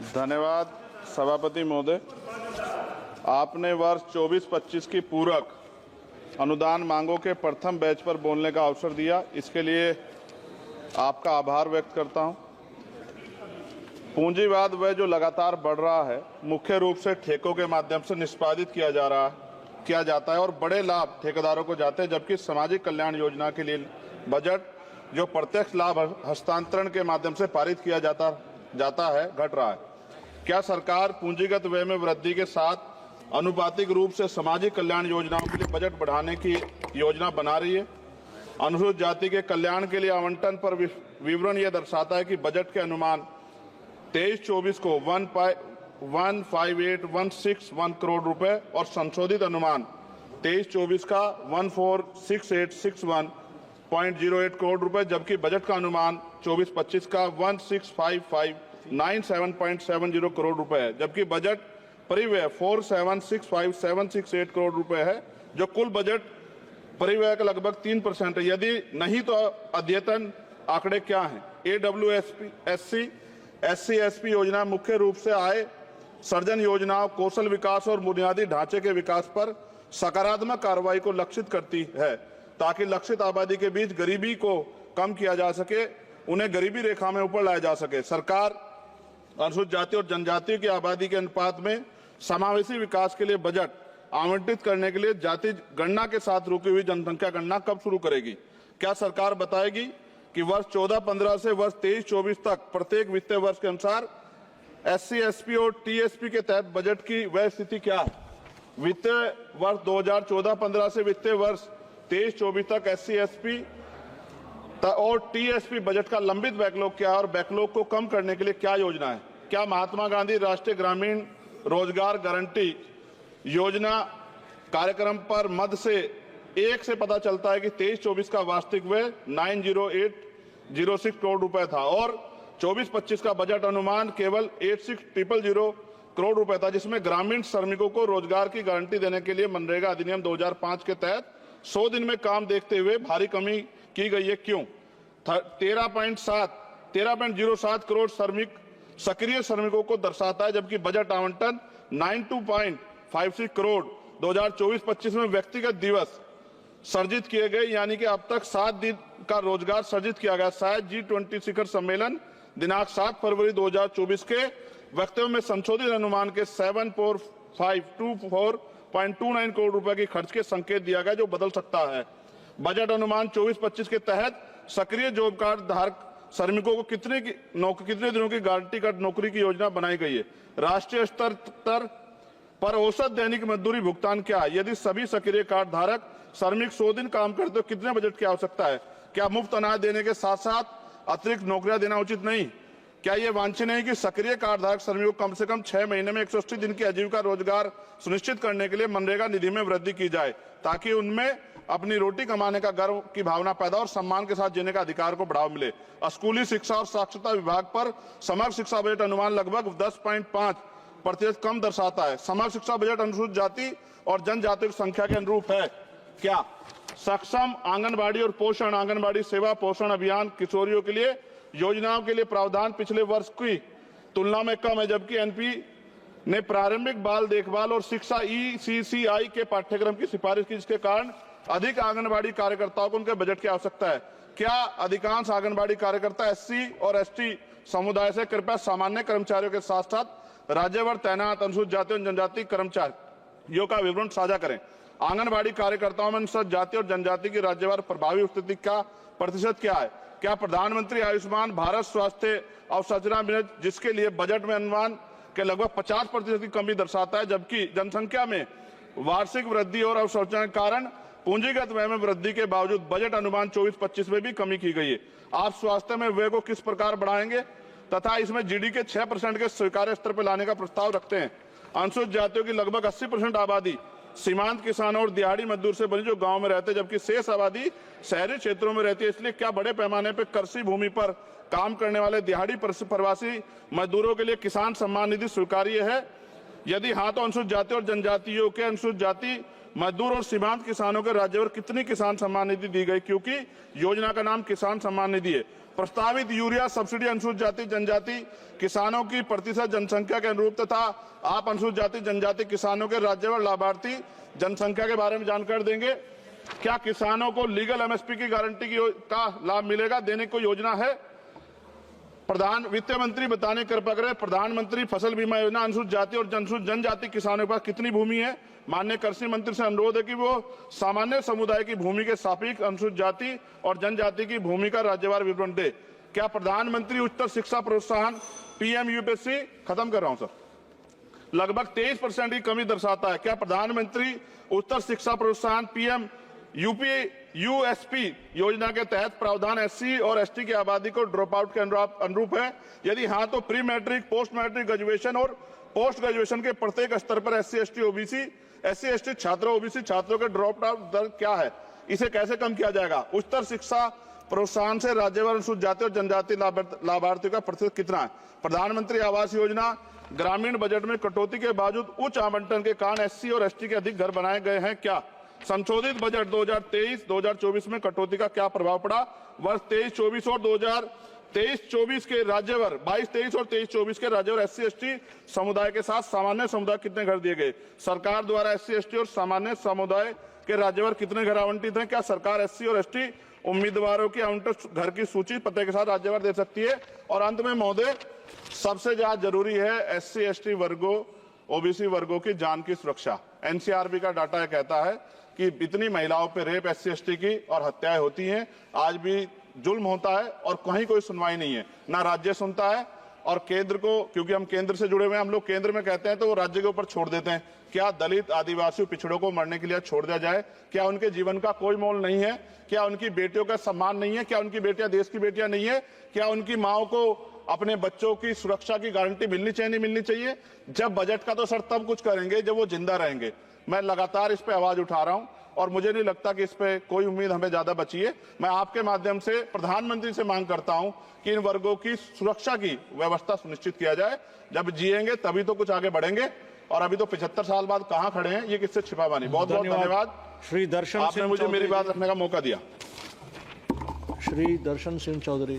धन्यवाद सभापति महोदय। आपने वर्ष 24-25 की पूरक अनुदान मांगों के प्रथम बैच पर बोलने का अवसर दिया, इसके लिए आपका आभार व्यक्त करता हूं। पूंजीवाद वह जो लगातार बढ़ रहा है, मुख्य रूप से ठेकों के माध्यम से निष्पादित किया जाता है और बड़े लाभ ठेकेदारों को जाते हैं, जबकि सामाजिक कल्याण योजना के लिए बजट जो प्रत्यक्ष लाभ हस्तांतरण के माध्यम से पारित किया जाता है घट रहा है। क्या सरकार पूंजीगत व्यय में वृद्धि के साथ अनुपातिक रूप से सामाजिक कल्याण योजनाओं के लिए बजट बढ़ाने की योजना बना रही है? अनुसूचित जाति के कल्याण के लिए आवंटन पर विवरण यह दर्शाता है कि बजट के अनुमान 23-24 को 158,161 करोड़ रुपए और संशोधित अनुमान 23-24 का 146861.08 करोड़ रुपए, जबकि बजट का अनुमान 24-25 का 165597.70 करोड़ रुपए है, जबकि बजट परिव्यय 4765,768 करोड़ रुपए है, जो कुल बजट परिव्यय का लगभग 3% है। यदि नहीं तो अद्यतन आंकड़े क्या हैं? AWSP, SC, SC योजना मुख्य रूप से आय सर्जन योजनाओं, कौशल विकास और बुनियादी ढांचे के विकास पर सकारात्मक कार्रवाई को लक्षित करती है, ताकि लक्षित आबादी के बीच गरीबी को कम किया जा सके, उन्हें गरीबी रेखा में ऊपर लाया जा सके। सरकार अनुसूचित जाति और जनजाति की आबादी के अनुपात में समावेशी विकास के लिए बजट आवंटित करने के लिए जाति गणना के साथ रुकी हुई जनसंख्या गणना कब शुरू करेगी? क्या सरकार बताएगी कि वर्ष 14-15 से वर्ष 23-24 तक प्रत्येक वित्तीय वर्ष के अनुसार SC, SP और TSP के तहत बजट की वह स्थिति क्या है? वित्तीय वर्ष 2014-15 से वित्तीय वर्ष 23-24 तक SC, SP और TSP बजट का लंबित बैकलॉग क्या है और बैकलॉग को कम करने के लिए क्या योजना है? क्या महात्मा गांधी राष्ट्रीय ग्रामीण रोजगार गारंटी योजना कार्यक्रम पर मद से 1 से पता चलता है कि 23-24 का वास्तविक व्यय 90806 करोड़ रुपए था और 24-25 का बजट अनुमान केवल 86,000 करोड़ रुपए था, जिसमें ग्रामीण श्रमिकों को रोजगार की गारंटी देने के लिए मनरेगा अधिनियम 2005 के तहत 100 दिन में काम देखते हुए भारी कमी की गई है। क्यों? 13.07 करोड़ सक्रिय श्रमिकों को दर्शाता है, जबकि बजट आवंटन 92.56 करोड़ 2024-25 में व्यक्तिगत दिवस सर्जित किए गए, यानी कि अब तक 7 दिन का रोजगार सर्जित किया गया। शायद G20 शिखर सम्मेलन दिनांक 7 फरवरी 2024 के वक्तव्य में संशोधित अनुमान के 74524.29 करोड़ रुपए की खर्च के संकेत दिया गया, जो बदल सकता है। बजट अनुमान 24-25 के तहत सक्रिय जॉब कार्ड धारक श्रमिकों को कितने दिनों की गारंटी कार्ड नौकरी की योजना बनाई गई है? राष्ट्रीय स्तर पर औसत दैनिक मजदूरी भुगतान क्या है? यदि सभी सक्रिय कार्ड धारक श्रमिक 100 दिन काम करते तो कितने बजट की आवश्यकता है? क्या मुफ्त अनाज देने के साथ साथ अतिरिक्त नौकरियां देना उचित नहीं? क्या यह वांछनीय नहीं कि सक्रिय कार्ड धारक श्रमिकों को कम से कम 6 महीने में 180 दिन की आजीविका रोजगार सुनिश्चित करने के लिए मनरेगा निधि में वृद्धि की जाए, ताकि उनमें अपनी रोटी कमाने का गर्व की भावना पैदा और सम्मान के साथ जीने का अधिकार को बढ़ावा मिले? स्कूली शिक्षा और साक्षरता विभाग पर समग्र शिक्षा बजट अनुमान लगभग 10.5% कम दर्शाता है। समग्र शिक्षा बजट अनुसूचित जाति और जनजाति की संख्या के अनुरूप है क्या? सक्षम आंगनबाड़ी और पोषण आंगनबाड़ी सेवा पोषण अभियान किशोरियों के लिए योजनाओं के लिए प्रावधान पिछले वर्ष की तुलना में कम है, जबकि एनपी ने प्रारंभिक बाल देखभाल और शिक्षा ECCI के पाठ्यक्रम की सिफारिश की, जिसके कारण अधिक आंगनबाड़ी कार्यकर्ताओं को उनके बजट की आवश्यकता है। क्या अधिकांश आंगनबाड़ी कार्यकर्ता SC और ST समुदाय से? कृपया सामान्य कर्मचारियों के साथ साथ राज्यभर तैनात अनुसूचित जाति और जनजाति कर्मचारियों का विवरण साझा करें। आंगनबाड़ी कार्यकर्ताओं में अनुसूचित जाति और जनजाति की राज्यभर प्रभावी उपस्थिति का प्रतिशत क्या है? क्या प्रधानमंत्री आयुष्मान भारत स्वास्थ्य अवसंरचना मिशन, जिसके लिए बजट में अनुमान के लगभग 50% की कमी दर्शाता है, जबकि जनसंख्या में वार्षिक वृद्धि और अवसंरचना के कारण पूंजीगत व्यय में वृद्धि के बावजूद बजट अनुमान 24-25 में भी कमी की गई है? आप स्वास्थ्य में व्यय को किस प्रकार बढ़ाएंगे तथा इसमें GDP के 6% के स्वीकार्य स्तर पर लाने का प्रस्ताव रखते हैं? अनुसूचित जातियों की लगभग 80% आबादी सीमांत किसानों और दिहाड़ी मजदूर से बनी जो गांव में रहते हैं, जबकि शेष आबादी शहरी क्षेत्रों में रहती है। इसलिए क्या बड़े पैमाने पर कृषि भूमि पर काम करने वाले दिहाड़ी प्रवासी मजदूरों के लिए किसान सम्मान निधि स्वीकार्य है? यदि हाँ, तो अनुसूचित जाति और जनजातियों के अनुसूचित जाति मजदूर और सीमांत किसानों के राज्यभर कितनी किसान सम्मान निधि दी गई? क्योंकि योजना का नाम किसान सम्मान निधि है। प्रस्तावित यूरिया सब्सिडी अनुसूचित जाति जनजाति किसानों की प्रतिशत जनसंख्या के अनुरूप तथा आप अनुसूचित जाति जनजाति किसानों के राज्यवार लाभार्थी जनसंख्या के बारे में जानकारी देंगे। क्या किसानों को लीगल एमएसपी की गारंटी का लाभ मिलेगा, देने को योजना है? प्रधान वित्त मंत्री बताने कृपा करें, प्रधानमंत्री फसल बीमा योजना अनुसूचित जाति और जनजाति किसानों के पास कितनी भूमि है? माननीय कृषि मंत्री से अनुरोध है कि वो सामान्य समुदाय की भूमि के सापेक्ष अनुसूचित जाति और जनजाति की भूमि का राज्यवार विवरण दे। क्या प्रधानमंत्री उच्चतर शिक्षा प्रोत्साहन पीएम यूपीएससी खत्म कर रहा हूं सर, लगभग 23% की कमी दर्शाता है। क्या प्रधानमंत्री उच्चतर शिक्षा प्रोत्साहन पीएम यूएसपी योजना के तहत प्रावधान एससी और एसटी की आबादी को ड्रॉप आउट के अनुरूप है? यदि हाँ तो pre matric, post matric, graduation और पोस्ट ग्रेजुएशन के प्रत्येक स्तर पर एससी एसटी छात्रों, ओबीसी छात्रों के ड्रॉप आउट दर क्या है? इसे कैसे कम किया जाएगा? उच्चतर शिक्षा प्रोत्साहन से राज्यवार अनुसूचित जाति और जनजाति लाभार्थियों का प्रतिशत कितना है? प्रधानमंत्री आवास योजना ग्रामीण बजट में कटौती के बावजूद उच्च आवंटन के कारण एससी और एसटी के अधिक घर बनाए गए हैं क्या? संशोधित बजट 2023-2024 में कटौती का क्या प्रभाव पड़ा? वर्ष 23-24 और 2023-24 के राज्यवार 22-23 और 23-24 के राज्यवार एससी एसटी समुदाय के साथ सामान्य समुदाय कितने घर दिए गए? सरकार द्वारा एससी एसटी और सामान्य समुदाय के राज्यवार कितने घर आवंटित हैं? क्या सरकार एससी और एसटी उम्मीदवारों की आवंटित घर की सूची पते के साथ राज्यवार दे सकती है? और अंत में महोदय, सबसे ज्यादा जरूरी है एससी एसटी वर्गों, ओबीसी वर्गों की जान की सुरक्षा। एनसीआरबी का डाटा कहता है कि इतनी महिलाओं पे रेप, एससी एसटी की और हत्याएं होती हैं, आज भी जुल्म होता है और कहीं कोई सुनवाई नहीं है, ना राज्य सुनता है। और केंद्र को, क्योंकि हम केंद्र से जुड़े हुए हैं, हम लोग केंद्र में कहते हैं तो वो राज्य के ऊपर छोड़ देते हैं। क्या दलित, आदिवासी, पिछड़ों को मरने के लिए छोड़ दिया जाए? क्या उनके जीवन का कोई मोल नहीं है? क्या उनकी बेटियों का सम्मान नहीं है? क्या उनकी बेटियां देश की बेटियां नहीं है? क्या उनकी माओ को अपने बच्चों की सुरक्षा की गारंटी मिलनी चाहिए, नहीं मिलनी चाहिए? जब बजट का तो सर तब कुछ करेंगे जब वो जिंदा रहेंगे। मैं लगातार इस पे आवाज उठा रहा हूं और मुझे नहीं लगता कि इस पे कोई उम्मीद हमें ज्यादा बची है। मैं आपके माध्यम से प्रधानमंत्री से मांग करता हूं कि इन वर्गों की सुरक्षा की व्यवस्था सुनिश्चित किया जाए। जब जिएंगे तभी तो कुछ आगे बढ़ेंगे, और अभी तो 75 साल बाद कहां खड़े हैं, ये किससे छिपा बानी। बहुत बहुत धन्यवाद श्री दर्शन, आपने मुझे मेरी बात रखने का मौका दिया। श्री दर्शन सिंह चौधरी।